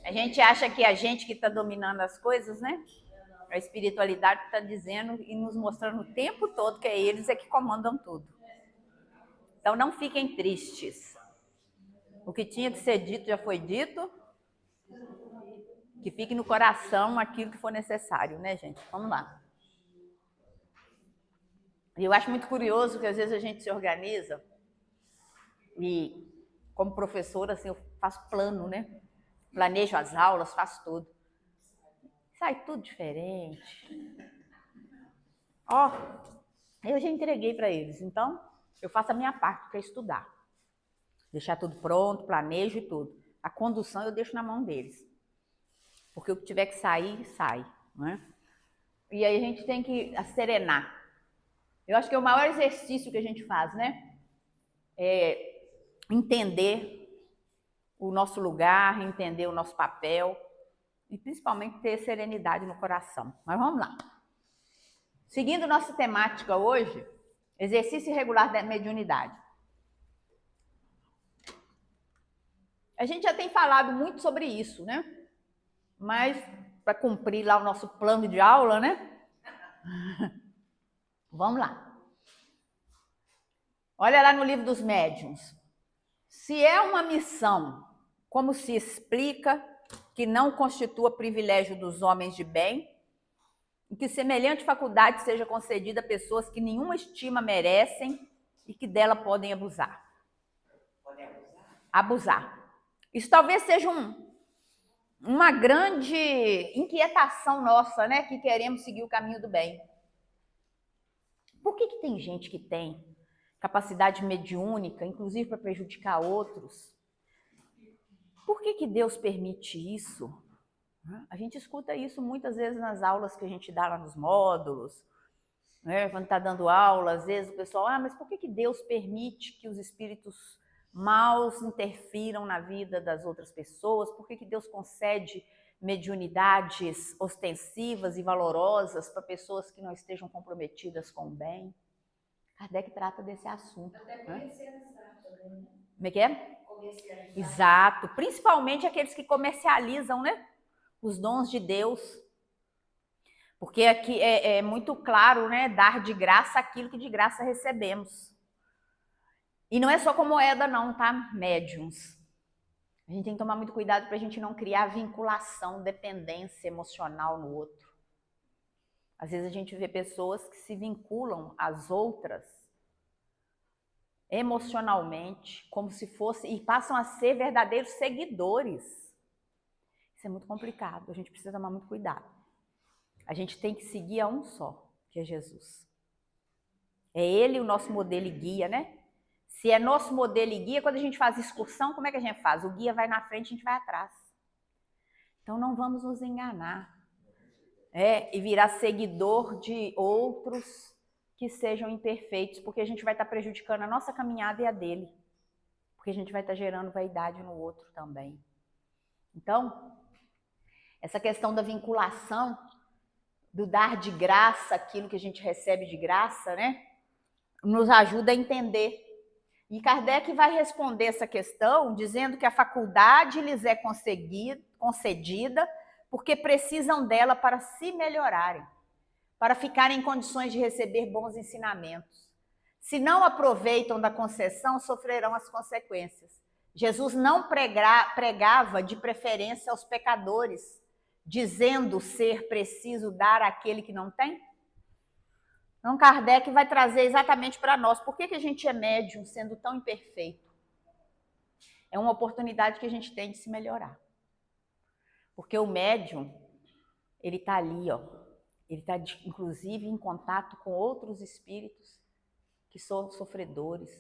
A gente acha que a gente que está dominando as coisas, né? A espiritualidade está dizendo e nos mostrando o tempo todo que eles é que comandam tudo. Então não fiquem tristes. O que tinha que ser dito já foi dito. Que fique no coração aquilo que for necessário, né, gente? Vamos lá. E eu acho muito curioso que às vezes a gente se organiza e, como professora, assim, eu faço plano, né? Planejo as aulas, faço tudo. Sai tudo diferente. Ó, eu já entreguei para eles, então eu faço a minha parte, que é estudar. Deixar tudo pronto, planejo e tudo. A condução eu deixo na mão deles. Porque o que tiver que sair, sai, né? E aí a gente tem que serenar. Eu acho que é o maior exercício que a gente faz, né? É entender o nosso lugar, entender o nosso papel e principalmente ter serenidade no coração. Mas vamos lá. Seguindo nossa temática hoje, exercício regular da mediunidade. A gente já tem falado muito sobre isso, né? Mas para cumprir lá o nosso plano de aula, né? Vamos lá. Olha lá no livro dos médiuns. Se é uma missão, como se explica que não constitua privilégio dos homens de bem, e que semelhante faculdade seja concedida a pessoas que nenhuma estima merecem e que dela podem abusar. Abusar. Isso talvez seja uma grande inquietação nossa, né? Que queremos seguir o caminho do bem. Por que tem gente que tem capacidade mediúnica, inclusive para prejudicar outros? Por que Deus permite isso? A gente escuta isso muitas vezes nas aulas que a gente dá lá nos módulos, né? Quando está dando aula, às vezes o pessoal, mas por que Deus permite que os espíritos maus interfiram na vida das outras pessoas? Por que Deus concede mediunidades ostensivas e valorosas para pessoas que não estejam comprometidas com o bem? Kardec trata desse assunto. Até comercializar também, né? Como é que é? Exato, principalmente aqueles que comercializam, né? Os dons de Deus. Porque aqui é muito claro, né? Dar de graça aquilo que de graça recebemos. E não é só com moeda não, tá? Médiuns. A gente tem que tomar muito cuidado para a gente não criar vinculação, dependência emocional no outro. Às vezes a gente vê pessoas que se vinculam às outras emocionalmente, como se fosse, e passam a ser verdadeiros seguidores. Isso é muito complicado, a gente precisa tomar muito cuidado. A gente tem que seguir a um só, que é Jesus. É ele o nosso modelo e guia, né? Se é nosso modelo e guia, quando a gente faz excursão, como é que a gente faz? O guia vai na frente, a gente vai atrás. Então não vamos nos enganar. E virar seguidor de outros que sejam imperfeitos, porque a gente vai estar prejudicando a nossa caminhada e a dele. Porque a gente vai estar gerando vaidade no outro também. Então, essa questão da vinculação, do dar de graça aquilo que a gente recebe de graça, né? Nos ajuda a entender. E Kardec vai responder essa questão dizendo que a faculdade lhes é concedida porque precisam dela para se melhorarem, para ficarem em condições de receber bons ensinamentos. Se não aproveitam da concessão, sofrerão as consequências. Jesus não pregava de preferência aos pecadores, dizendo ser preciso dar àquele que não tem? Então, Kardec vai trazer exatamente para nós. Por que a gente é médium sendo tão imperfeito? É uma oportunidade que a gente tem de se melhorar. Porque o médium, ele está ali, ó. Ele está, inclusive, em contato com outros espíritos que são sofredores,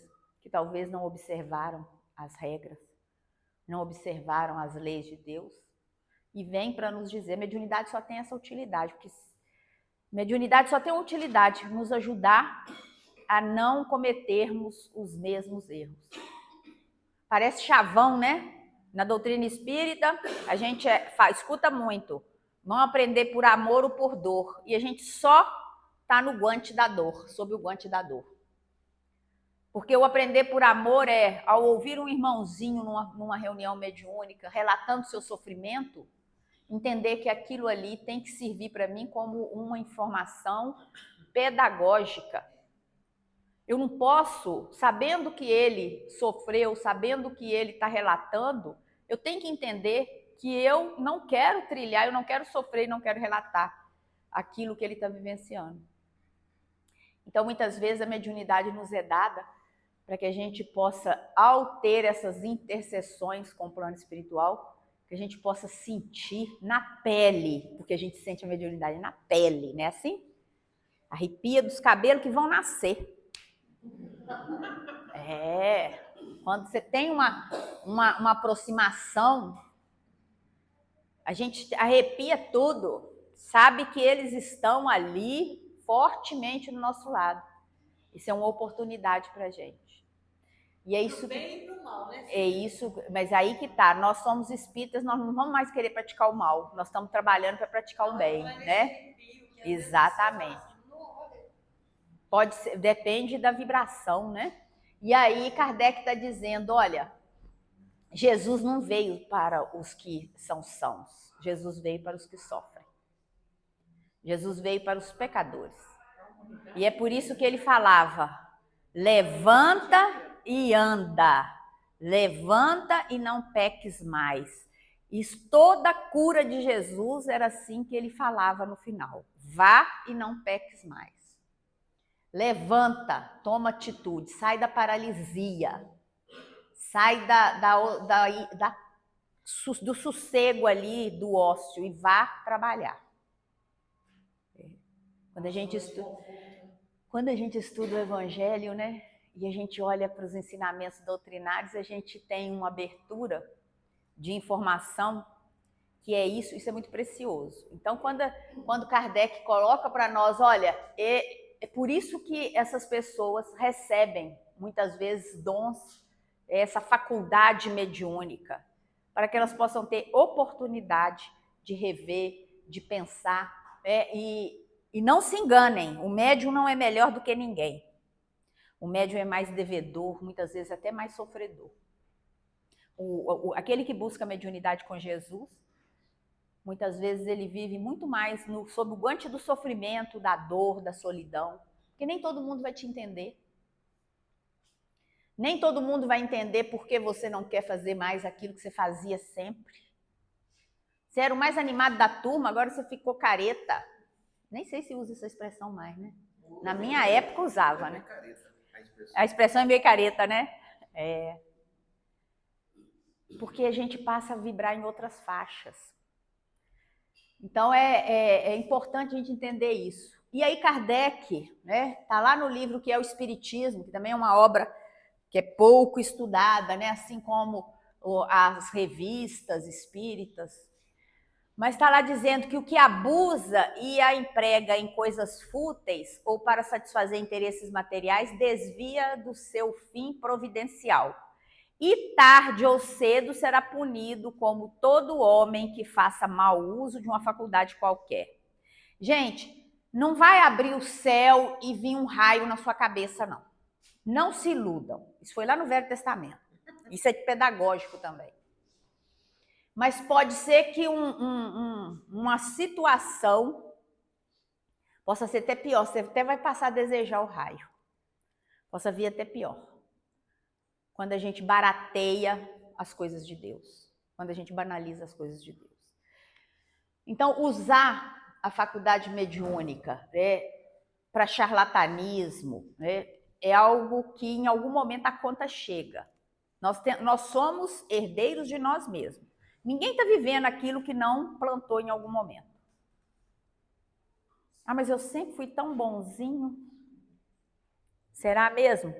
que talvez não observaram as regras, não observaram as leis de Deus, e vem para nos dizer, mediunidade só tem essa utilidade, porque mediunidade só tem uma utilidade, nos ajudar a não cometermos os mesmos erros. Parece chavão, né? Na doutrina espírita, a gente escuta muito. Vão aprender por amor ou por dor. E a gente só está no guante da dor, sob o guante da dor. Porque o aprender por amor é, ao ouvir um irmãozinho numa reunião mediúnica, relatando seu sofrimento, entender que aquilo ali tem que servir para mim como uma informação pedagógica. Eu não posso, sabendo que ele sofreu, sabendo que ele está relatando, eu tenho que entender que eu não quero trilhar, eu não quero sofrer, não quero relatar aquilo que ele está vivenciando. Então, muitas vezes, a mediunidade nos é dada para que a gente possa, ao ter essas interseções com o plano espiritual, que a gente possa sentir na pele, porque a gente sente a mediunidade na pele, não é assim? Arrepia dos cabelos que vão nascer. Quando você tem uma aproximação, a gente arrepia tudo, sabe que eles estão ali fortemente do nosso lado. Isso é uma oportunidade para a gente. E é isso. Pro bem e pro mal, né? É isso, mas aí que tá, nós somos espíritas, nós não vamos mais querer praticar o mal, nós estamos trabalhando para praticar o bem, né? Exatamente. Pode ser, depende da vibração, né? E aí Kardec está dizendo, olha, Jesus não veio para os que são sãos, Jesus veio para os que sofrem. Jesus veio para os pecadores. E é por isso que ele falava, levanta e anda, levanta e não peques mais. E toda a cura de Jesus era assim que ele falava no final, vá e não peques mais. Levanta, toma atitude, sai da paralisia, sai do sossego ali, do ócio e vá trabalhar. Quando a gente estuda o Evangelho, né, e a gente olha para os ensinamentos doutrinários, a gente tem uma abertura de informação que é isso é muito precioso. Então, quando Kardec coloca para nós, olha, é por isso que essas pessoas recebem, muitas vezes, dons, essa faculdade mediúnica, para que elas possam ter oportunidade de rever, de pensar, e não se enganem, o médium não é melhor do que ninguém. O médium é mais devedor, muitas vezes até mais sofredor. Aquele que busca a mediunidade com Jesus, muitas vezes ele vive muito mais sob o guante do sofrimento, da dor, da solidão, porque nem todo mundo vai te entender. Nem todo mundo vai entender por que você não quer fazer mais aquilo que você fazia sempre. Você era o mais animado da turma, agora você ficou careta. Nem sei se usa essa expressão mais, né? Na minha época usava, né? A expressão é meio careta, né? Porque a gente passa a vibrar em outras faixas. Então é importante a gente entender isso. E aí Kardec, né, tá lá no livro que é o Espiritismo, que também é uma obra que é pouco estudada, né, assim como as revistas espíritas, mas está lá dizendo que o que abusa e a emprega em coisas fúteis ou para satisfazer interesses materiais desvia do seu fim providencial. E tarde ou cedo será punido como todo homem que faça mau uso de uma faculdade qualquer. Gente, não vai abrir o céu e vir um raio na sua cabeça, não. Não se iludam. Isso foi lá no Velho Testamento. Isso é pedagógico também. Mas pode ser que uma situação possa ser até pior. Você até vai passar a desejar o raio. Possa vir até pior. Quando a gente barateia as coisas de Deus. Quando a gente banaliza as coisas de Deus. Então, usar a faculdade mediúnica para charlatanismo é algo que em algum momento a conta chega. Nós somos herdeiros de nós mesmos. Ninguém está vivendo aquilo que não plantou em algum momento. Ah, mas eu sempre fui tão bonzinho. Será mesmo?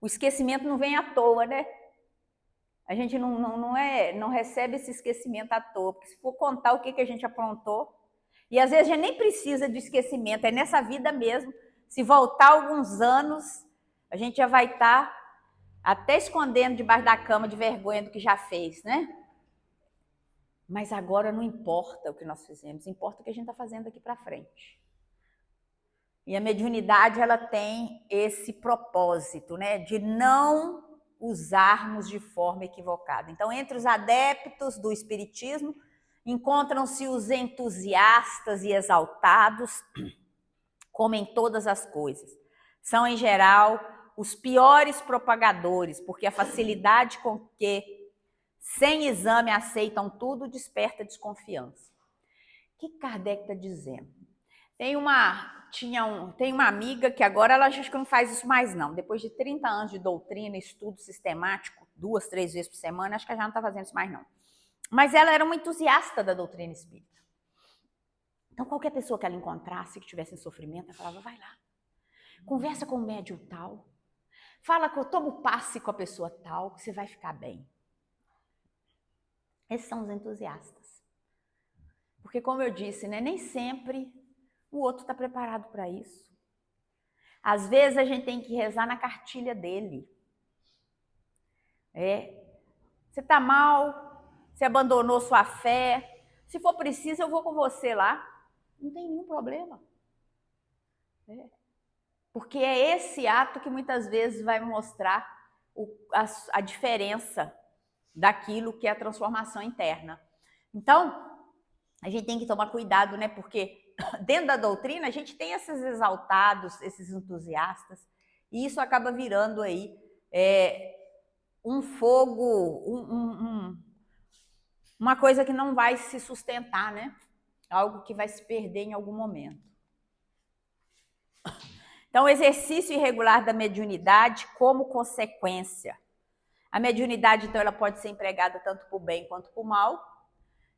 O esquecimento não vem à toa, né? A gente não recebe esse esquecimento à toa, porque se for contar o que a gente aprontou, e às vezes a gente nem precisa de esquecimento, é nessa vida mesmo. Se voltar alguns anos, a gente já vai estar até escondendo debaixo da cama de vergonha do que já fez, né? Mas agora não importa o que nós fizemos, importa o que a gente está fazendo daqui para frente. E a mediunidade, ela tem esse propósito, né, de não usarmos de forma equivocada. Então, entre os adeptos do espiritismo, encontram-se os entusiastas e exaltados, como em todas as coisas. São, em geral, os piores propagadores, porque a facilidade com que, sem exame, aceitam tudo desperta desconfiança. O que Kardec está dizendo? Tem uma amiga que agora ela acho que não faz isso mais não. Depois de 30 anos de doutrina, estudo sistemático, 2, 3 vezes por semana, acho que ela já não está fazendo isso mais não. Mas ela era uma entusiasta da doutrina espírita. Então, qualquer pessoa que ela encontrasse que tivesse em sofrimento, ela falava, vai lá, conversa com o médium tal, toma o passe com a pessoa tal, que você vai ficar bem. Esses são os entusiastas. Porque, como eu disse, né, nem sempre o outro está preparado para isso. Às vezes a gente tem que rezar na cartilha dele. Você está mal, você abandonou sua fé, se for preciso eu vou com você lá. Não tem nenhum problema. Porque é esse ato que muitas vezes vai mostrar a diferença daquilo que é a transformação interna. Então, a gente tem que tomar cuidado, né? Porque dentro da doutrina a gente tem esses exaltados, esses entusiastas, e isso acaba virando aí um fogo, uma coisa que não vai se sustentar, né? Algo que vai se perder em algum momento. Então, o exercício irregular da mediunidade como consequência. A mediunidade, então, ela pode ser empregada tanto para o bem quanto para o mal.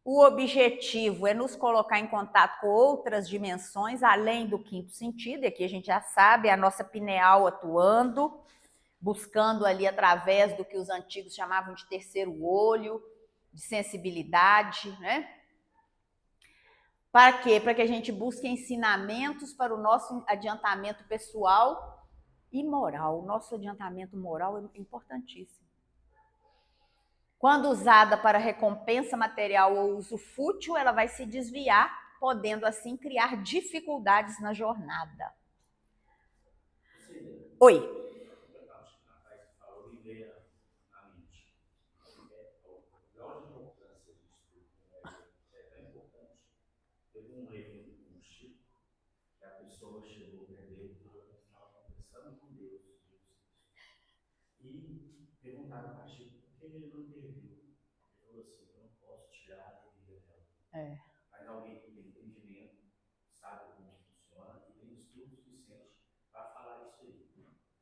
O objetivo é nos colocar em contato com outras dimensões, além do quinto sentido, e aqui a gente já sabe, é a nossa pineal atuando, buscando ali através do que os antigos chamavam de terceiro olho, de sensibilidade, né? Para quê? Para que a gente busque ensinamentos para o nosso adiantamento pessoal e moral. O nosso adiantamento moral é importantíssimo. Quando usada para recompensa material ou uso fútil, ela vai se desviar, podendo assim criar dificuldades na jornada. Oi. A pessoa chegou para ele e estava conversando com Deus. E perguntaram para Chico por que ele não interviu. Ele falou assim: eu não posso tirar a alegria dela. Mas alguém que tem entendimento, sabe como funciona e tem estudo suficiente para falar isso aí.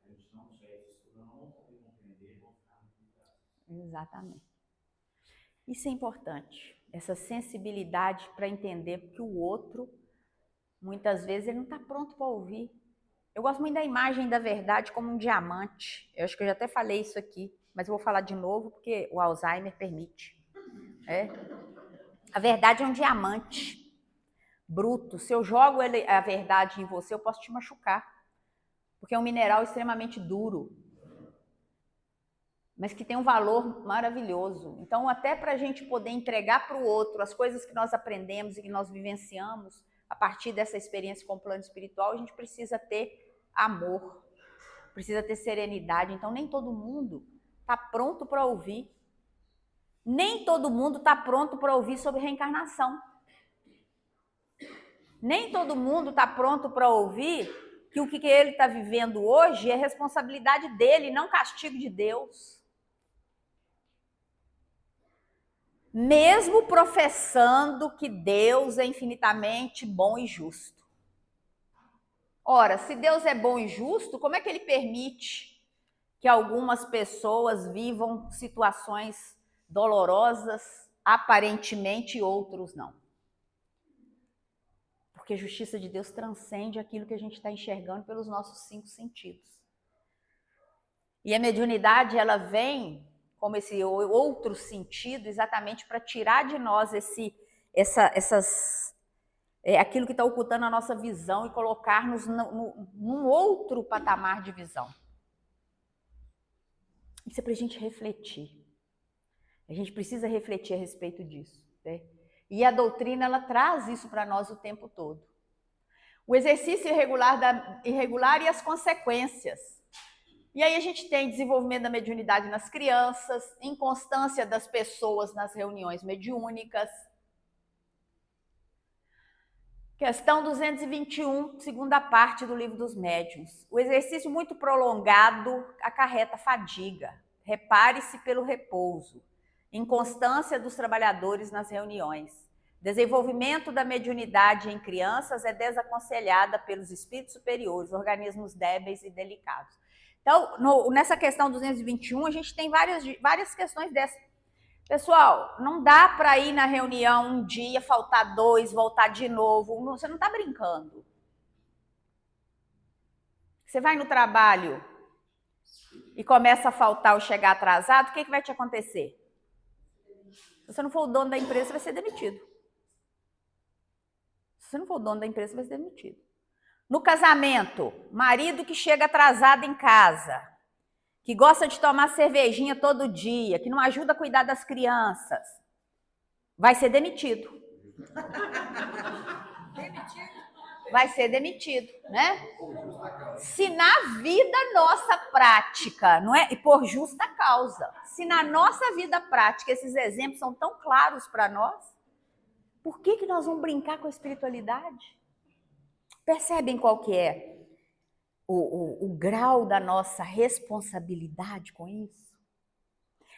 A gente não tiver esse estudo, não vamos poder compreender, vamos ficar muito ligados. Exatamente. Isso é importante, essa sensibilidade para entender que o outro, muitas vezes, ele não está pronto para ouvir. Eu gosto muito da imagem da verdade como um diamante. Eu acho que eu já até falei isso aqui, mas eu vou falar de novo porque o Alzheimer permite. A verdade é um diamante bruto. Se eu jogo a verdade em você, eu posso te machucar. Porque é um mineral extremamente duro, mas que tem um valor maravilhoso. Então, até para a gente poder entregar para o outro as coisas que nós aprendemos e que nós vivenciamos a partir dessa experiência com o plano espiritual, a gente precisa ter amor, precisa ter serenidade. Então, nem todo mundo está pronto para ouvir. Nem todo mundo está pronto para ouvir sobre reencarnação. Nem todo mundo está pronto para ouvir que o que ele está vivendo hoje é responsabilidade dele, não castigo de Deus. Mesmo professando que Deus é infinitamente bom e justo. Ora, se Deus é bom e justo, como é que ele permite que algumas pessoas vivam situações dolorosas, aparentemente, e outros não? Porque a justiça de Deus transcende aquilo que a gente está enxergando pelos nossos 5 sentidos. E a mediunidade, ela vem como esse outro sentido, exatamente para tirar de nós aquilo que está ocultando a nossa visão e colocar-nos num outro patamar de visão. Isso é para a gente refletir. A gente precisa refletir a respeito disso. Né? E a doutrina, ela traz isso para nós o tempo todo. O exercício irregular e as consequências. E aí a gente tem desenvolvimento da mediunidade nas crianças, inconstância das pessoas nas reuniões mediúnicas. Questão 221, segunda parte do Livro dos Médiuns. O exercício muito prolongado acarreta fadiga. Repare-se pelo repouso. Inconstância dos trabalhadores nas reuniões. Desenvolvimento da mediunidade em crianças é desaconselhada pelos espíritos superiores, organismos débeis e delicados. Então, nessa questão 221, a gente tem várias questões dessas. Pessoal, não dá para ir na reunião um dia, faltar 2, voltar de novo. Você não está brincando. Você vai no trabalho e começa a faltar ou chegar atrasado, o que vai te acontecer? Se você não for o dono da empresa, você vai ser demitido. Se você não for o dono da empresa, você vai ser demitido. No casamento, marido que chega atrasado em casa, que gosta de tomar cervejinha todo dia, que não ajuda a cuidar das crianças, vai ser demitido. Vai ser demitido, né? Se na vida nossa prática, não é? E por justa causa, se na nossa vida prática esses exemplos são tão claros para nós, por que nós vamos brincar com a espiritualidade? Percebem qual que é o grau da nossa responsabilidade com isso?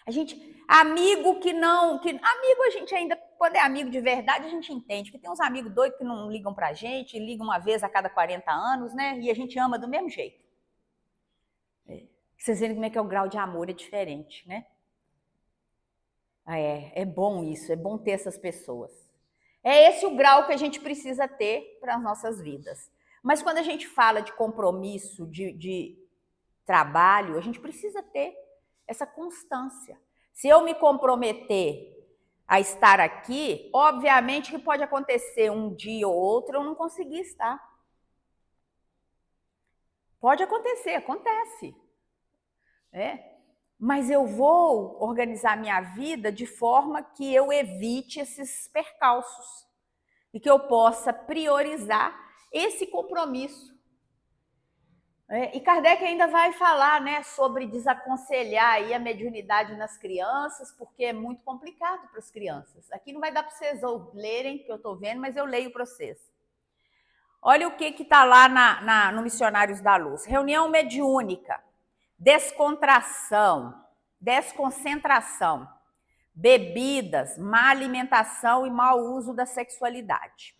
A gente, amigo amigo a gente ainda, quando é amigo de verdade, a gente entende, porque tem uns amigos doidos que não ligam pra gente, ligam uma vez a cada 40 anos, né? E a gente ama do mesmo jeito. Vocês veem como é que é o grau de amor, é diferente, né? É bom isso, é bom ter essas pessoas. É esse o grau que a gente precisa ter para as nossas vidas. Mas quando a gente fala de compromisso, de trabalho, a gente precisa ter essa constância. Se eu me comprometer a estar aqui, obviamente que pode acontecer um dia ou outro eu não conseguir estar. Pode acontecer, acontece. Mas eu vou organizar minha vida de forma que eu evite esses percalços e que eu possa priorizar esse compromisso. E Kardec ainda vai falar, né, sobre desaconselhar aí a mediunidade nas crianças, porque é muito complicado para as crianças. Aqui não vai dar para vocês lerem, que eu estou vendo, mas eu leio para vocês. Olha o que está lá no Missionários da Luz. Reunião mediúnica, descontração, desconcentração, bebidas, má alimentação e mau uso da sexualidade.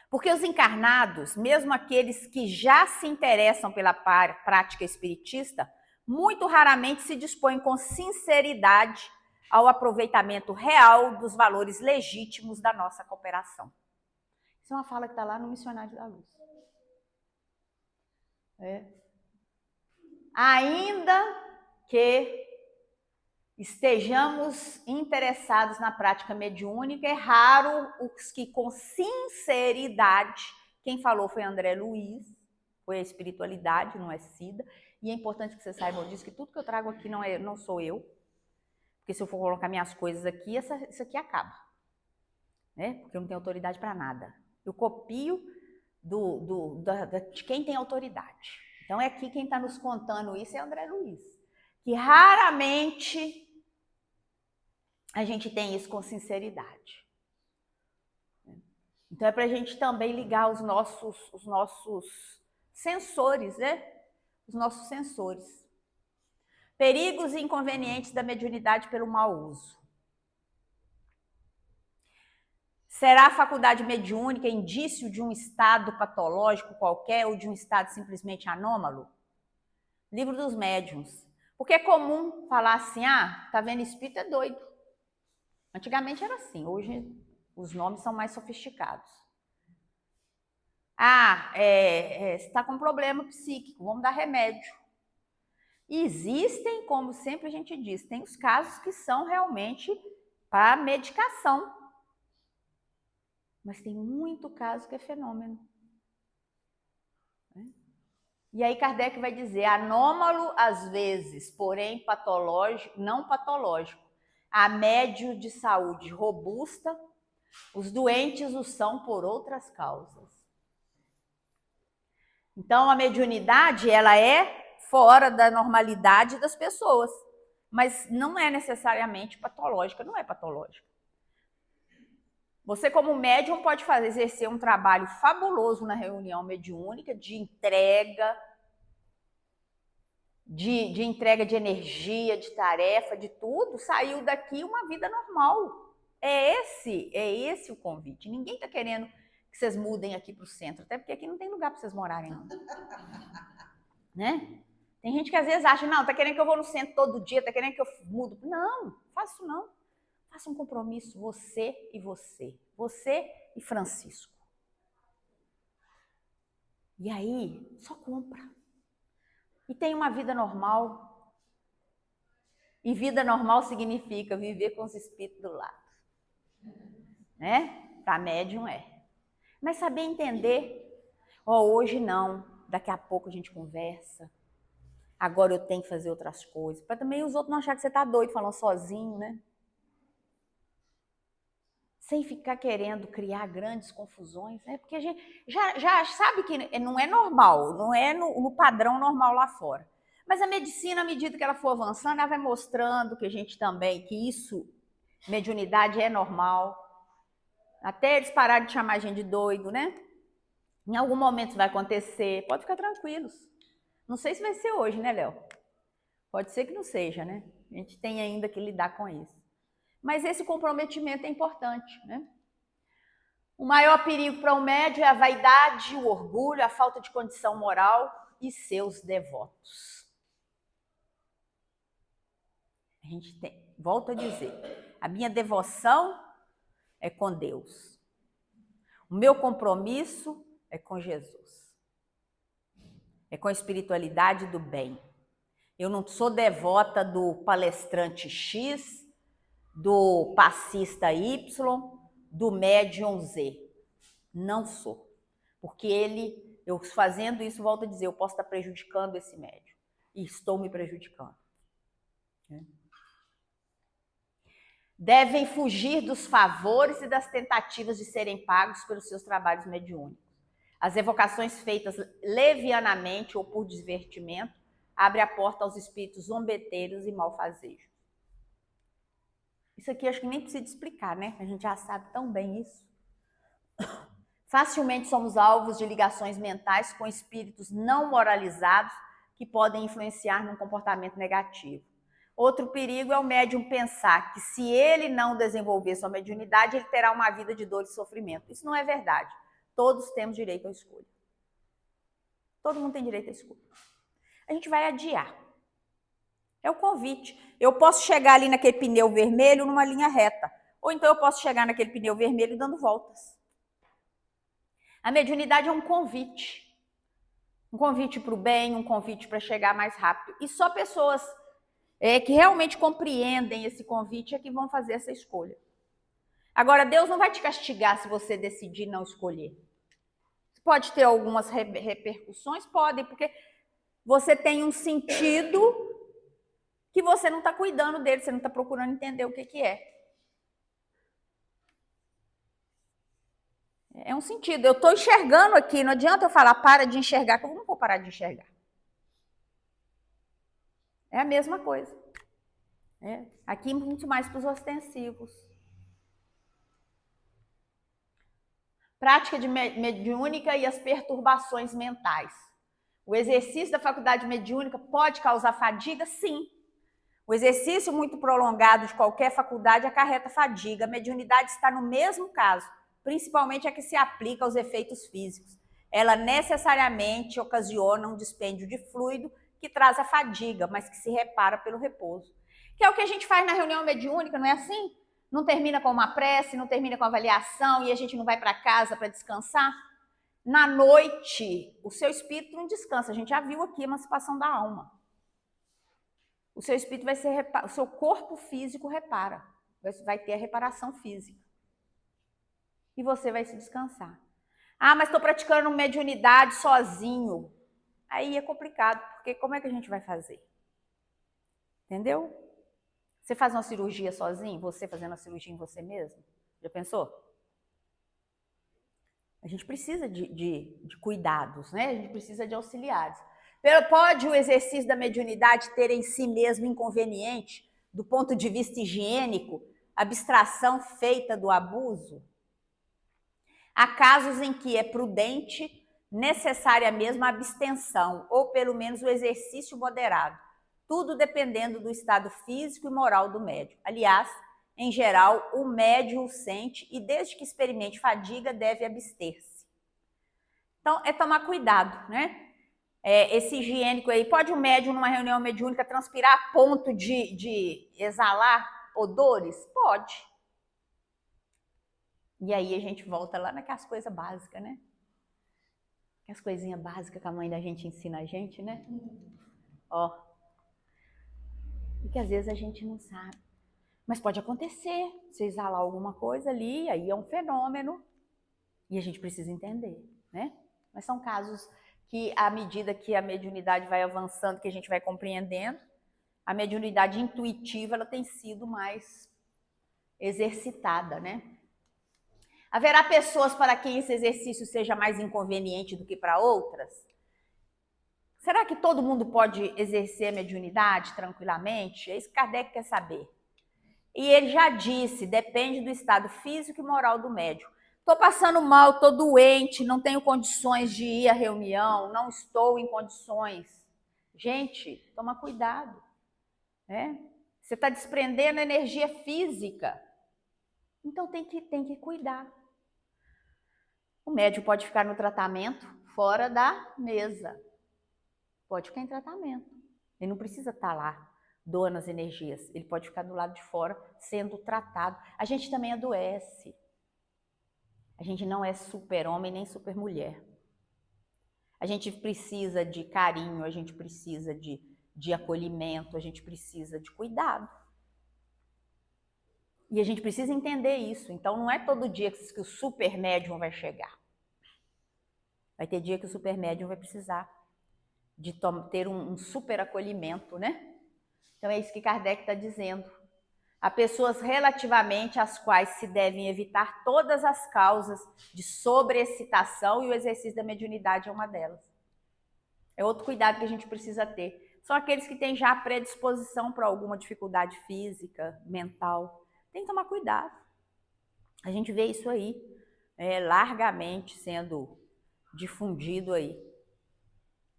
Porque os encarnados, mesmo aqueles que já se interessam pela prática espiritista, muito raramente se dispõem com sinceridade ao aproveitamento real dos valores legítimos da nossa cooperação. Isso é uma fala que está lá no Missionário da Luz. Ainda que estejamos interessados na prática mediúnica, é raro os que com sinceridade, quem falou foi André Luiz, foi a espiritualidade, não é Cida, e é importante que vocês saibam disso, que tudo que eu trago aqui não sou eu, porque se eu for colocar minhas coisas aqui, isso aqui acaba, né? Porque eu não tenho autoridade para nada. Eu copio de quem tem autoridade. Então é aqui quem está nos contando isso é André Luiz, que raramente a gente tem isso com sinceridade. Então é para a gente também ligar os nossos sensores, né? Os nossos sensores. Perigos e inconvenientes da mediunidade pelo mau uso. Será a faculdade mediúnica indício de um estado patológico qualquer ou de um estado simplesmente anômalo? Livro dos Médiuns. Porque é comum falar assim, tá vendo espírito é doido. Antigamente era assim, hoje os nomes são mais sofisticados. Você está com problema psíquico, vamos dar remédio. E existem, como sempre a gente diz, tem os casos que são realmente para medicação. Mas tem muito caso que é fenômeno. E aí Kardec vai dizer, anômalo às vezes, porém patológico, não patológico. A médio de saúde robusta, os doentes o são por outras causas. Então, a mediunidade, ela é fora da normalidade das pessoas, mas não é necessariamente patológica, não é patológica. Você, como médium, pode exercer um trabalho fabuloso na reunião mediúnica, de entrega, de entrega de energia, de tarefa, de tudo, saiu daqui uma vida normal. É esse o convite. Ninguém está querendo que vocês mudem aqui para o centro, até porque aqui não tem lugar para vocês morarem, não. Né? Tem gente que às vezes acha, não, tá querendo que eu vou no centro todo dia, tá querendo que eu mudo. Não, faço não. Faça um compromisso, você e Francisco. E aí, só compra. E tem uma vida normal. E vida normal significa viver com os espíritos do lado. Né? Para médium é. Mas saber entender, hoje não, daqui a pouco a gente conversa. Agora eu tenho que fazer outras coisas. Para também os outros não acharem que você está doido falando sozinho, né? Sem ficar querendo criar grandes confusões, né? Porque a gente já sabe que não é normal, não é no padrão normal lá fora. Mas a medicina, à medida que ela for avançando, ela vai mostrando que a gente também, que isso, mediunidade é normal. Até eles pararem de chamar a gente de doido, né? Em algum momento isso vai acontecer, pode ficar tranquilos. Não sei se vai ser hoje, né, Léo? Pode ser que não seja, né? A gente tem ainda que lidar com isso. Mas esse comprometimento é importante, né? O maior perigo para o médium é a vaidade, o orgulho, a falta de condição moral e seus devotos. A gente tem, volto a dizer, a minha devoção é com Deus. O meu compromisso é com Jesus. É com a espiritualidade do bem. Eu não sou devota do palestrante X, do passista Y, do médium Z. Não sou. Porque eu fazendo isso, volto a dizer, eu posso estar prejudicando esse médium. E estou me prejudicando. Devem fugir dos favores e das tentativas de serem pagos pelos seus trabalhos mediúnicos. As evocações feitas levianamente ou por divertimento abrem a porta aos espíritos zombeteiros e malfazejos. Isso aqui acho que nem precisa explicar, né? A gente já sabe tão bem isso. Facilmente somos alvos de ligações mentais com espíritos não moralizados que podem influenciar num comportamento negativo. Outro perigo é o médium pensar que se ele não desenvolver sua mediunidade, ele terá uma vida de dor e sofrimento. Isso não é verdade. Todos temos direito à escolha. Todo mundo tem direito à escolha. A gente vai adiar. É o convite. Eu posso chegar ali naquele pneu vermelho numa linha reta. Ou então eu posso chegar naquele pneu vermelho dando voltas. A mediunidade é um convite. Um convite para o bem, um convite para chegar mais rápido. E só pessoas que realmente compreendem esse convite é que vão fazer essa escolha. Agora, Deus não vai te castigar se você decidir não escolher. Pode ter algumas repercussões? Podem, porque você tem um sentido que você não está cuidando dele, você não está procurando entender o que é. É um sentido. Eu estou enxergando aqui, não adianta eu falar para de enxergar, que eu não vou parar de enxergar. É a mesma coisa. Aqui muito mais para os ostensivos. Prática de mediúnica e as perturbações mentais. O exercício da faculdade mediúnica pode causar fadiga? Sim. O exercício muito prolongado de qualquer faculdade acarreta fadiga. A mediunidade está no mesmo caso, principalmente a que se aplica aos efeitos físicos. Ela necessariamente ocasiona um dispêndio de fluido que traz a fadiga, mas que se repara pelo repouso. Que é o que a gente faz na reunião mediúnica, não é assim? Não termina com uma prece, não termina com avaliação e a gente não vai para casa para descansar? Na noite, o seu espírito não descansa. A gente já viu aqui a emancipação da alma. O seu espírito vai ser, o seu corpo físico repara, vai ter a reparação física. E você vai se descansar. Ah, mas estou praticando mediunidade sozinho. Aí é complicado, porque como é que a gente vai fazer? Entendeu? Você faz uma cirurgia sozinho? Você fazendo a cirurgia em você mesmo? Já pensou? A gente precisa de cuidados, né? A gente precisa de auxiliares. Pode o exercício da mediunidade ter em si mesmo inconveniente, do ponto de vista higiênico, abstração feita do abuso? Há casos em que é prudente, necessária mesmo a abstenção, ou pelo menos o exercício moderado, tudo dependendo do estado físico e moral do médium. Aliás, em geral, o médium o sente e, desde que experimente fadiga, deve abster-se. Então, é tomar cuidado, né? Esse higiênico aí, pode o médium, numa reunião mediúnica, transpirar a ponto de exalar odores? Pode. E aí a gente volta lá naquelas coisas básicas, né? As coisinhas básicas que a mãe da gente ensina a gente, né? Ó. E que às vezes a gente não sabe. Mas pode acontecer, você exalar alguma coisa ali, aí é um fenômeno. E a gente precisa entender, né? Mas são casos que, à medida que a mediunidade vai avançando, que a gente vai compreendendo, a mediunidade intuitiva, ela tem sido mais exercitada, né? Haverá pessoas para quem esse exercício seja mais inconveniente do que para outras? Será que todo mundo pode exercer a mediunidade tranquilamente? É isso que Kardec quer saber. E ele já disse, depende do estado físico e moral do médium. Estou passando mal, estou doente, não tenho condições de ir à reunião, não estou em condições. Gente, toma cuidado. Né? Você está desprendendo energia física. Então tem que cuidar. O médium pode ficar no tratamento fora da mesa. Pode ficar em tratamento. Ele não precisa estar lá doando as energias. Ele pode ficar do lado de fora sendo tratado. A gente também adoece. A gente não é super-homem nem super-mulher. A gente precisa de carinho, a gente precisa de acolhimento, a gente precisa de cuidado. E a gente precisa entender isso. Então não é todo dia que o super médium vai chegar. Vai ter dia que o super médium vai precisar de ter um super acolhimento, né? Então é isso que Kardec está dizendo. Há pessoas relativamente às quais se devem evitar todas as causas de sobreexcitação e o exercício da mediunidade é uma delas. É outro cuidado que a gente precisa ter. São aqueles que têm já predisposição para alguma dificuldade física, mental. Tem que tomar cuidado. A gente vê isso aí largamente sendo difundido aí.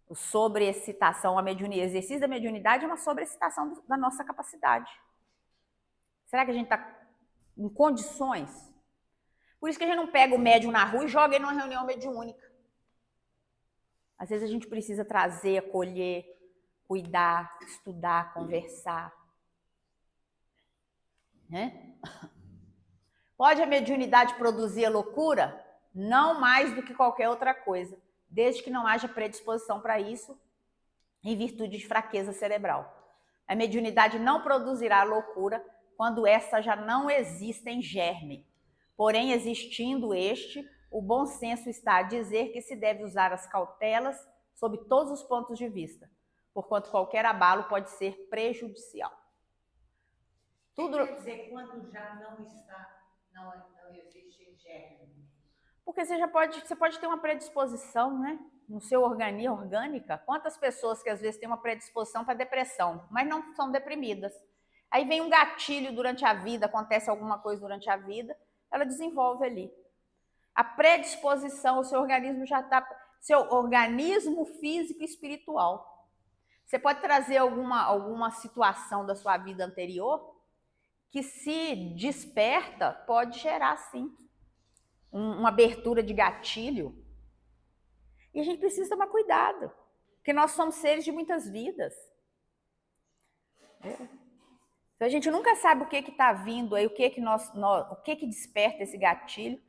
O sobreexcitação, o exercício da mediunidade é uma sobreexcitação da nossa capacidade. Será que a gente está em condições? Por isso que a gente não pega o médium na rua e joga ele numa reunião mediúnica. Às vezes a gente precisa trazer, acolher, cuidar, estudar, conversar. Né? Pode a mediunidade produzir a loucura? Não mais do que qualquer outra coisa, desde que não haja predisposição para isso em virtude de fraqueza cerebral. A mediunidade não produzirá a loucura quando essa já não existe em germe. Porém, existindo este, o bom senso está a dizer que se deve usar as cautelas sob todos os pontos de vista, porquanto qualquer abalo pode ser prejudicial. Tudo quer dizer quando já não está, não existe em germe. Porque você pode ter uma predisposição, né? No seu organismo, orgânica. Quantas pessoas que às vezes têm uma predisposição para depressão, mas não são deprimidas. Aí vem um gatilho durante a vida, acontece alguma coisa durante a vida, ela desenvolve ali. A predisposição, o seu organismo já está, seu organismo físico e espiritual. Você pode trazer alguma situação da sua vida anterior que se desperta, pode gerar sim uma abertura de gatilho. E a gente precisa tomar cuidado, porque nós somos seres de muitas vidas. Então a gente nunca sabe o que está vindo aí, o que desperta esse gatilho,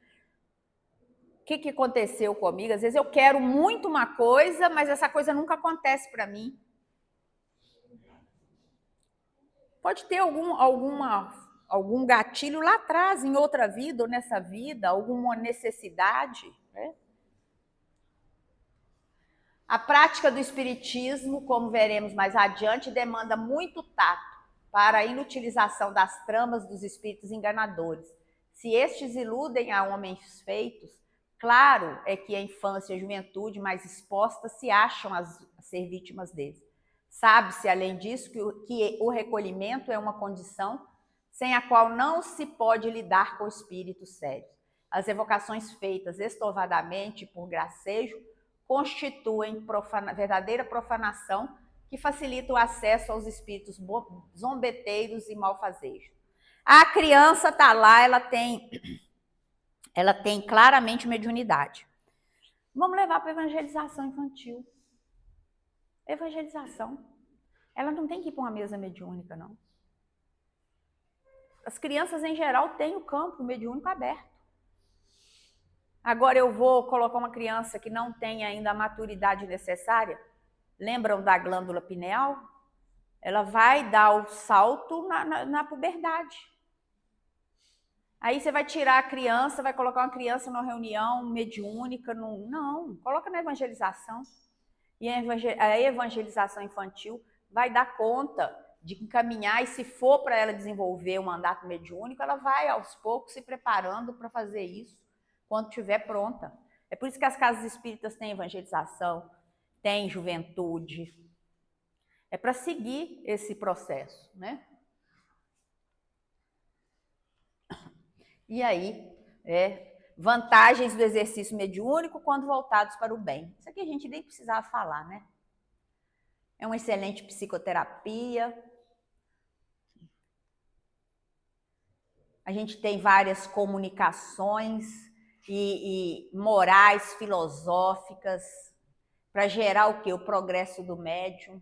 o que aconteceu comigo. Às vezes eu quero muito uma coisa, mas essa coisa nunca acontece para mim. Pode ter algum gatilho lá atrás, em outra vida ou nessa vida, alguma necessidade, né? A prática do espiritismo, como veremos mais adiante, demanda muito tato para a inutilização das tramas dos espíritos enganadores. Se estes iludem a homens feitos, Claro é que a infância e a juventude mais expostas se acham a ser vítimas deles. Sabe-se, além disso, que o recolhimento é uma condição sem a qual não se pode lidar com espíritos sérios. As evocações feitas estovadamente por gracejo constituem verdadeira profanação que facilita o acesso aos espíritos zombeteiros e malfazejos. A criança está lá, ela tem claramente mediunidade. Vamos levar para a evangelização infantil. Evangelização. Ela não tem que ir para uma mesa mediúnica, não. As crianças, em geral, têm o campo mediúnico aberto. Agora eu vou colocar uma criança que não tem ainda a maturidade necessária. Lembram da glândula pineal? Ela vai dar o salto na puberdade. Aí você vai tirar a criança, vai colocar uma criança numa reunião mediúnica. Não, coloca na evangelização. E a evangelização infantil vai dar conta de encaminhar, e se for para ela desenvolver um mandato mediúnico, ela vai aos poucos se preparando para fazer isso quando estiver pronta. É por isso que as casas espíritas têm evangelização, têm juventude. É para seguir esse processo, né? E aí, vantagens do exercício mediúnico quando voltados para o bem. Isso aqui a gente nem precisava falar, né? É uma excelente psicoterapia. A gente tem várias comunicações e morais filosóficas para gerar o quê? O progresso do médium.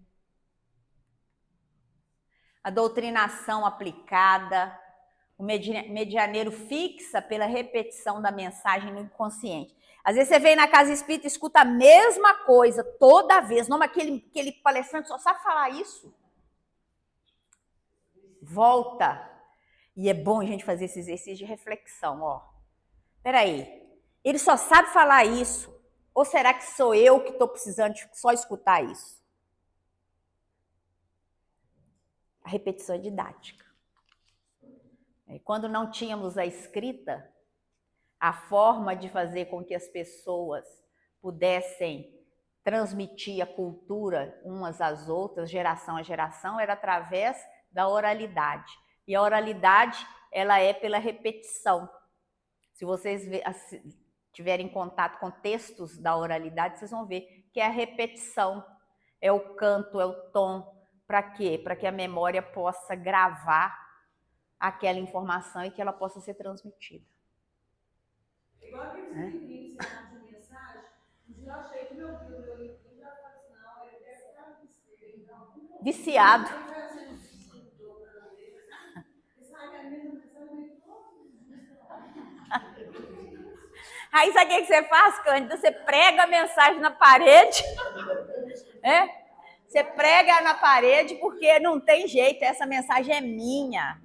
A doutrinação aplicada. O medianeiro fixa pela repetição da mensagem no inconsciente. Às vezes você vem na casa espírita e escuta a mesma coisa toda vez. Não, aquele palestrante só sabe falar isso. Volta. E é bom a gente fazer esse exercício de reflexão. Ó. Peraí, ele só sabe falar isso? Ou será que sou eu que estou precisando de só escutar isso? A repetição é didática. Quando não tínhamos a escrita, a forma de fazer com que as pessoas pudessem transmitir a cultura umas às outras, geração a geração, era através da oralidade. E a oralidade, ela é pela repetição. Se vocês tiverem contato com textos da oralidade, vocês vão ver que é a repetição, é o canto, é o tom. Para quê? Para que a memória possa gravar aquela informação e que ela possa ser transmitida. Igual aqueles livrinhos que você dá de mensagem, um dia eu achei que meu livro já falou assim, não, ele deve estar viciado. Aí sabe o que você faz, Cândida? Você prega a mensagem na parede. Você prega na parede porque não tem jeito, essa mensagem é minha.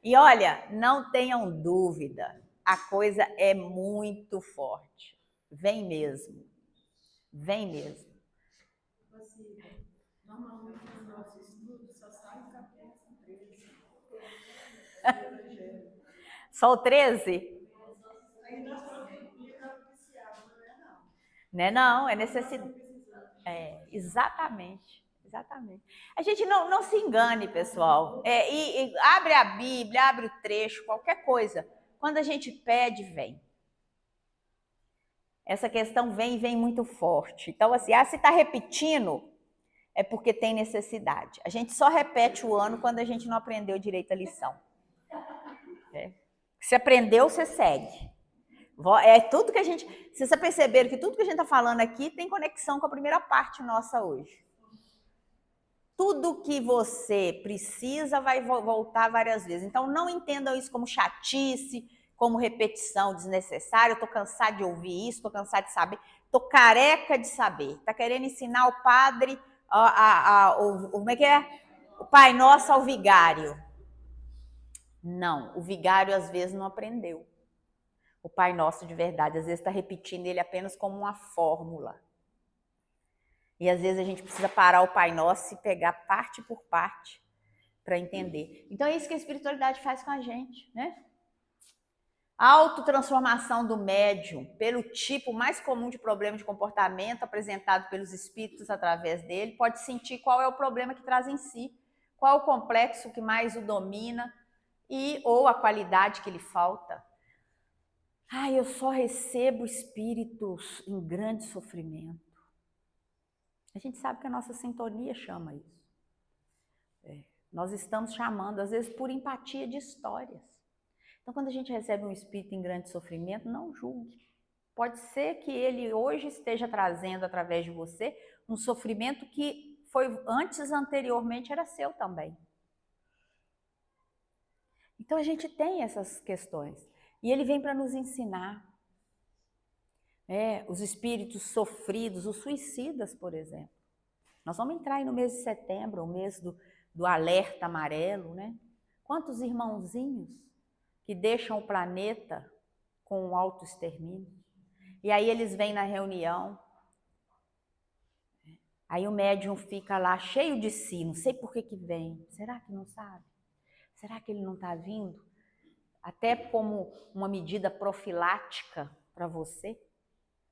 E olha, não tenham dúvida, a coisa é muito forte. Vem mesmo. Vem mesmo. Normalmente no nosso estudo só sai o capítulo 13. Só o 13? Ainda só tem livro viciado, não é não? Não é não, é necessidade. Exatamente. A gente não se engane, pessoal. E abre a Bíblia, abre o trecho, qualquer coisa. Quando a gente pede, vem. Essa questão vem muito forte. Então, assim, se está repetindo, é porque tem necessidade. A gente só repete o ano quando a gente não aprendeu direito a lição. Se aprendeu, você segue. É tudo que a gente... Vocês já perceberam que tudo que a gente está falando aqui tem conexão com a primeira parte nossa hoje. Tudo que você precisa vai voltar várias vezes. Então, não entendam isso como chatice, como repetição desnecessária. Eu estou cansada de ouvir isso, estou cansada de saber. Estou careca de saber. Está querendo ensinar o padre, como é que é? O Pai Nosso ao vigário. Não, o vigário às vezes não aprendeu. O Pai Nosso de verdade, às vezes está repetindo ele apenas como uma fórmula. E às vezes a gente precisa parar o Pai Nosso e pegar parte por parte para entender. Então é isso que a espiritualidade faz com a gente, né? A autotransformação do médium, pelo tipo mais comum de problema de comportamento apresentado pelos espíritos através dele, pode sentir qual é o problema que traz em si, qual é o complexo que mais o domina ou a qualidade que lhe falta. Eu só recebo espíritos em grande sofrimento. A gente sabe que a nossa sintonia chama isso. Nós estamos chamando, às vezes, por empatia de histórias. Então, quando a gente recebe um espírito em grande sofrimento, não julgue. Pode ser que ele hoje esteja trazendo, através de você, um sofrimento que foi anteriormente, era seu também. Então, a gente tem essas questões. E ele vem para nos ensinar. Os espíritos sofridos, os suicidas, por exemplo. Nós vamos entrar aí no mês de setembro, o mês do alerta amarelo, né? Quantos irmãozinhos que deixam o planeta com um autoextermínio. E aí eles vêm na reunião, aí o médium fica lá cheio de si, não sei por que vem. Será que não sabe? Será que ele não está vindo? Até como uma medida profilática para você?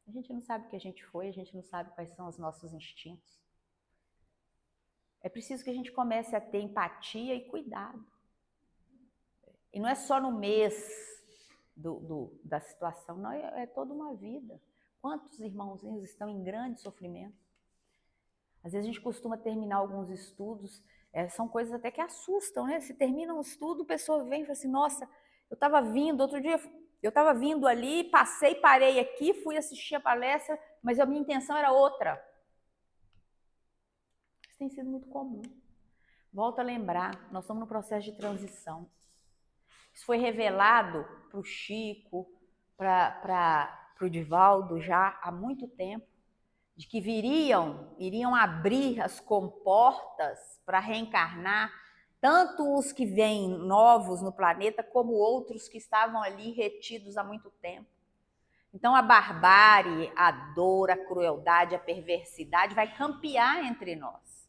A gente não sabe o que a gente foi, a gente não sabe quais são os nossos instintos. É preciso que a gente comece a ter empatia e cuidado. E não é só no mês da situação, não, é toda uma vida. Quantos irmãozinhos estão em grande sofrimento? Às vezes a gente costuma terminar alguns estudos, são coisas até que assustam, né? Se termina um estudo, a pessoa vem e fala assim, nossa, eu estava vindo, outro dia eu estava vindo ali, parei aqui, fui assistir a palestra, mas a minha intenção era outra. Isso tem sido muito comum. Volto a lembrar, nós estamos no processo de transição. Isso foi revelado para o Chico, para o Divaldo já há muito tempo, de que iriam abrir as comportas para reencarnar, tanto os que vêm novos no planeta, como outros que estavam ali retidos há muito tempo. Então a barbárie, a dor, a crueldade, a perversidade vai campear entre nós.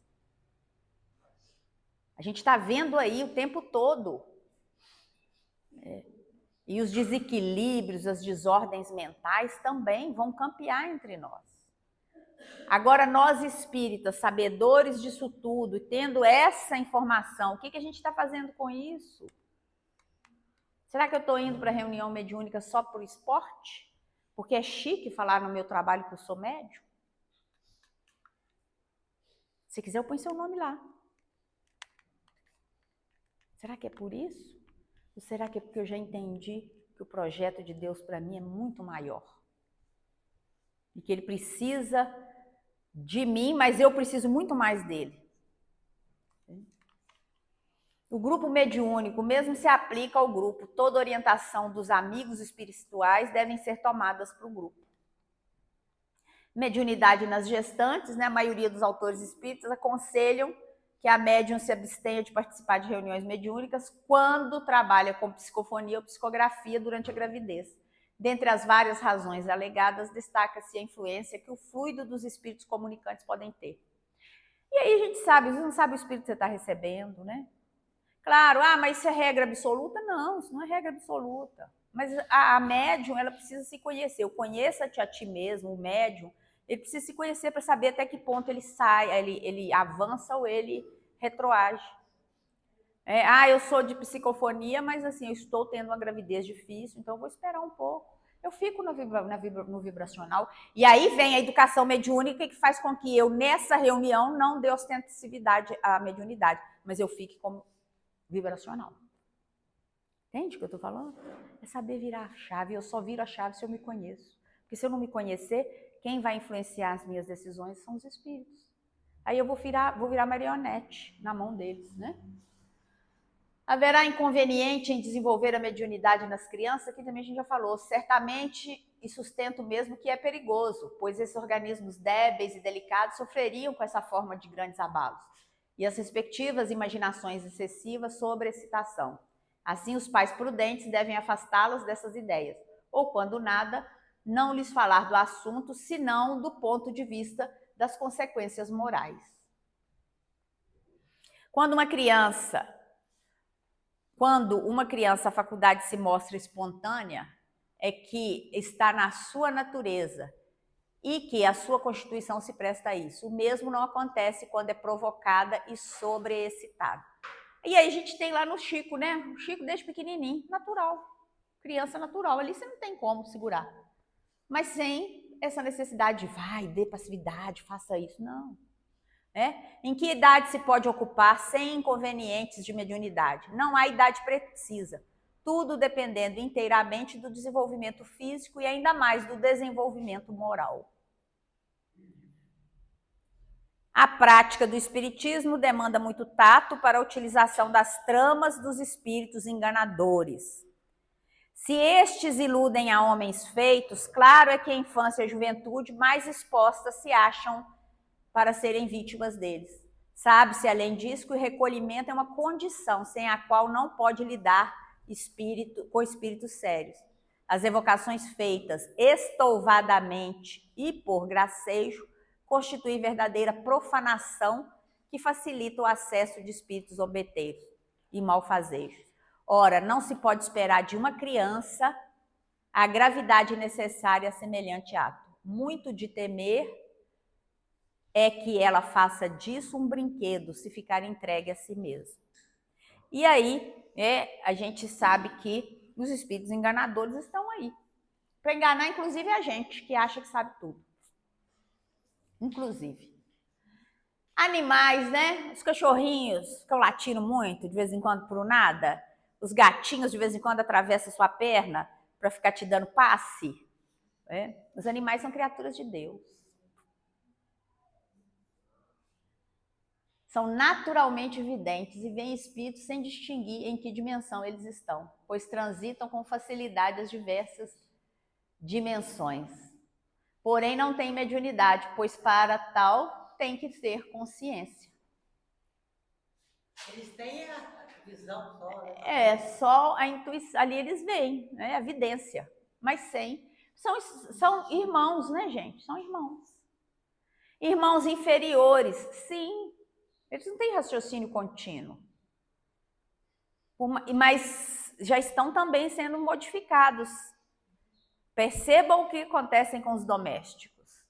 A gente está vendo aí o tempo todo. E os desequilíbrios, as desordens mentais também vão campear entre nós. Agora, nós espíritas, sabedores disso tudo, tendo essa informação, o que a gente está fazendo com isso? Será que eu estou indo para a reunião mediúnica só por esporte? Porque é chique falar no meu trabalho que eu sou médium? Se quiser, eu ponho seu nome lá. Será que é por isso? Ou será que é porque eu já entendi que o projeto de Deus para mim é muito maior? E que ele precisa de mim, mas eu preciso muito mais dele. O grupo mediúnico mesmo se aplica ao grupo. Toda orientação dos amigos espirituais devem ser tomadas para o grupo. Mediunidade nas gestantes, né? A maioria dos autores espíritas aconselham que a médium se abstenha de participar de reuniões mediúnicas quando trabalha com psicofonia ou psicografia durante a gravidez. Dentre as várias razões alegadas, destaca-se a influência que o fluido dos espíritos comunicantes podem ter. E aí a gente sabe, você não sabe o espírito que você está recebendo, né? Claro, mas isso é regra absoluta? Não, isso não é regra absoluta. Mas a médium, ela precisa se conhecer. O conheça-te a ti mesmo, o médium, ele precisa se conhecer para saber até que ponto ele sai, ele avança ou ele retroage. Eu sou de psicofonia, mas assim, eu estou tendo uma gravidez difícil, então eu vou esperar um pouco. Eu fico no vibracional. E aí vem a educação mediúnica que faz com que eu, nessa reunião, não dê ostensividade à mediunidade, mas eu fique como vibracional. Entende o que eu estou falando? É saber virar a chave. Eu só viro a chave se eu me conheço. Porque se eu não me conhecer, quem vai influenciar as minhas decisões são os espíritos. Aí eu vou virar marionete na mão deles, né? Haverá inconveniente em desenvolver a mediunidade nas crianças? Aqui também a gente já falou. Certamente, e sustento mesmo que é perigoso, pois esses organismos débeis e delicados sofreriam com essa forma de grandes abalos e as respectivas imaginações excessivas sobre excitação. Assim, os pais prudentes devem afastá-los dessas ideias, ou, quando nada, não lhes falar do assunto, senão do ponto de vista das consequências morais. Quando quando uma criança, a faculdade se mostra espontânea, é que está na sua natureza e que a sua constituição se presta a isso. O mesmo não acontece quando é provocada e sobreexcitada. E aí a gente tem lá no Chico, né? O Chico desde pequenininho, natural. Criança natural. Ali você não tem como segurar. Mas sem essa necessidade de vai, dê passividade, faça isso. Não. Em que idade se pode ocupar sem inconvenientes de mediunidade? Não há idade precisa. Tudo dependendo inteiramente do desenvolvimento físico e ainda mais do desenvolvimento moral. A prática do espiritismo demanda muito tato para a utilização das tramas dos espíritos enganadores. Se estes iludem a homens feitos, claro é que a infância e a juventude mais expostas se acham para serem vítimas deles. Sabe-se, além disso, que o recolhimento é uma condição sem a qual não pode lidar com espíritos sérios. As evocações feitas estouvadamente e por gracejo constituem verdadeira profanação que facilita o acesso de espíritos zombeteiros e malfazejos. Ora, não se pode esperar de uma criança a gravidade necessária a semelhante ato. Muito de temer é que ela faça disso um brinquedo, se ficar entregue a si mesma. E aí, a gente sabe que os espíritos enganadores estão aí, para enganar inclusive a gente, que acha que sabe tudo. Inclusive. Animais, né? Os cachorrinhos ficam latindo muito, de vez em quando por nada. Os gatinhos, de vez em quando, atravessam sua perna para ficar te dando passe. Os animais são criaturas de Deus. São naturalmente videntes e veem espíritos sem distinguir em que dimensão eles estão, pois transitam com facilidade as diversas dimensões. Porém, não têm mediunidade, pois para tal tem que ter consciência. Eles têm a visão só. Né? Só a intuição, ali eles veem, a evidência, mas sem. São irmãos, né, gente? São irmãos. Irmãos inferiores, sim. Eles não têm raciocínio contínuo. Mas já estão também sendo modificados. Percebam o que acontece com os domésticos.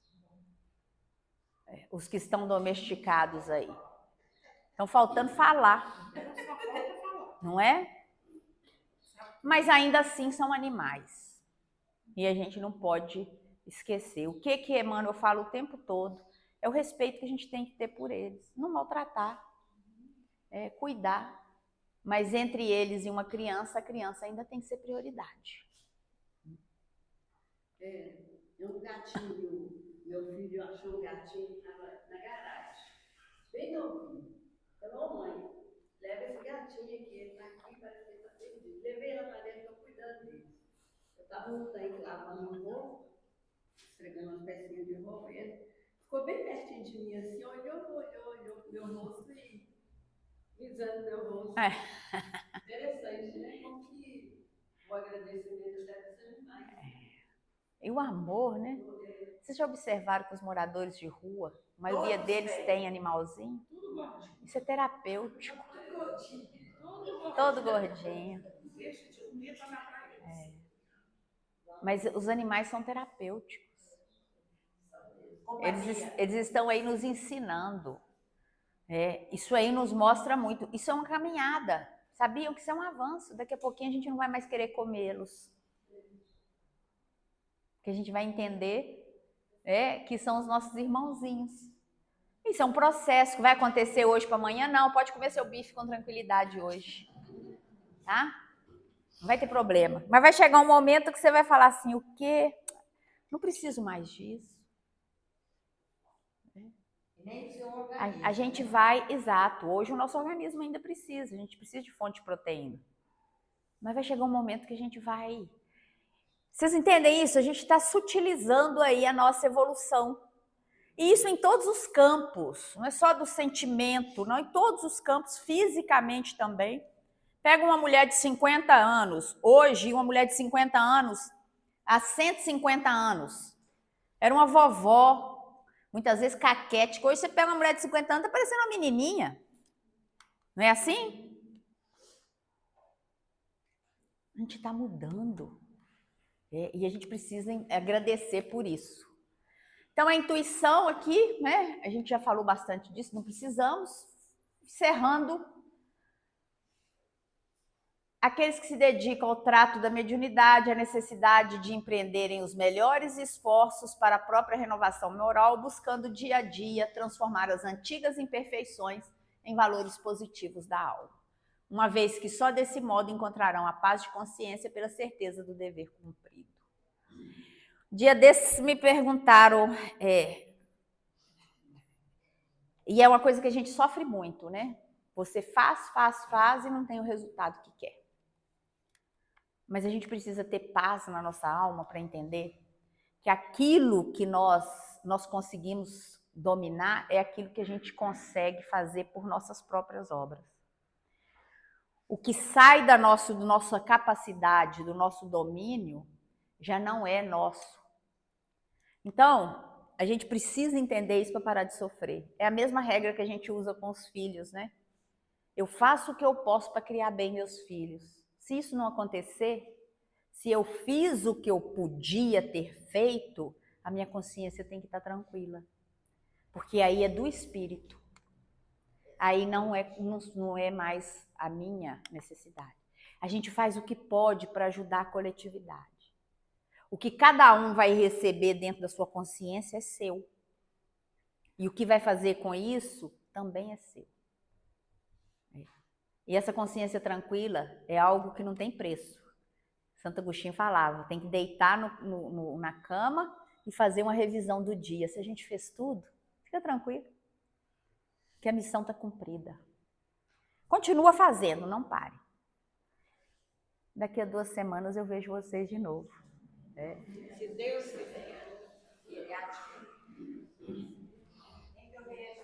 Os que estão domesticados aí. Estão faltando falar. Não é? Mas ainda assim são animais. E a gente não pode esquecer. O que Emmanuel fala o tempo todo é o respeito que a gente tem que ter por eles. Não maltratar, cuidar. Mas entre eles e uma criança, a criança ainda tem que ser prioridade. Um gatinho, meu filho achou um gatinho na garagem, bem novinho. Falou, mãe, leva esse gatinho aqui, ele tá aqui, parece que ele tá perdido. Levei ela pra dentro, tô cuidando dele. Eu tava no tanque lavando um pouco, esfregando umas pecinhas de roupa, ele ficou bem pertinho de mim assim, olhou meu rosto e visando meu rosto. Interessante, né? Como que o agradecimento deve ser demais. E o amor, né? Vocês já observaram que os moradores de rua, a maioria deles tem animalzinho? Isso é terapêutico. Todo gordinho. Mas os animais são terapêuticos. Eles estão aí nos ensinando. Isso aí nos mostra muito. Isso é uma caminhada. Sabiam que isso é um avanço? Daqui a pouquinho a gente não vai mais querer comê-los. Que a gente vai entender que são os nossos irmãozinhos. Isso é um processo que vai acontecer hoje para amanhã? Não, pode comer seu bife com tranquilidade hoje. Tá? Não vai ter problema. Mas vai chegar um momento que você vai falar assim, o quê? Não preciso mais disso. A gente vai, exato, hoje o nosso organismo ainda precisa, a gente precisa de fonte de proteína. Mas vai chegar um momento que a gente vai... Vocês entendem isso? A gente está sutilizando aí a nossa evolução. E isso em todos os campos, não é só do sentimento, não, em todos os campos, fisicamente também. Pega uma mulher de 50 anos, hoje uma mulher de 50 anos, há 150 anos, era uma vovó, muitas vezes caquética. Hoje você pega uma mulher de 50 anos, tá parecendo uma menininha. Não é assim? A gente está mudando. E a gente precisa agradecer por isso. Então, a intuição aqui, né? A gente já falou bastante disso, não precisamos. Encerrando, aqueles que se dedicam ao trato da mediunidade, a necessidade de empreenderem os melhores esforços para a própria renovação moral, buscando dia a dia transformar as antigas imperfeições em valores positivos da alma, uma vez que só desse modo encontrarão a paz de consciência pela certeza do dever cumprido. Dia desses me perguntaram, e é uma coisa que a gente sofre muito, né? Você faz e não tem o resultado que quer. Mas a gente precisa ter paz na nossa alma para entender que aquilo que nós conseguimos dominar é aquilo que a gente consegue fazer por nossas próprias obras. O que sai da nossa capacidade, do nosso domínio, já não é nosso. Então, a gente precisa entender isso para parar de sofrer. É a mesma regra que a gente usa com os filhos, né? Eu faço o que eu posso para criar bem meus filhos. Se isso não acontecer, se eu fiz o que eu podia ter feito, a minha consciência tem que estar tranquila. Porque aí é do espírito. Aí não é mais a minha necessidade. A gente faz o que pode para ajudar a coletividade. O que cada um vai receber dentro da sua consciência é seu. E o que vai fazer com isso também é seu. E essa consciência tranquila é algo que não tem preço. Santo Agostinho falava, tem que deitar na cama e fazer uma revisão do dia. Se a gente fez tudo, fica tranquilo, que a missão está cumprida. Continua fazendo, não pare. Daqui a 2 semanas eu vejo vocês de novo. Se Deus quiser. Obrigada. Nem que eu veja.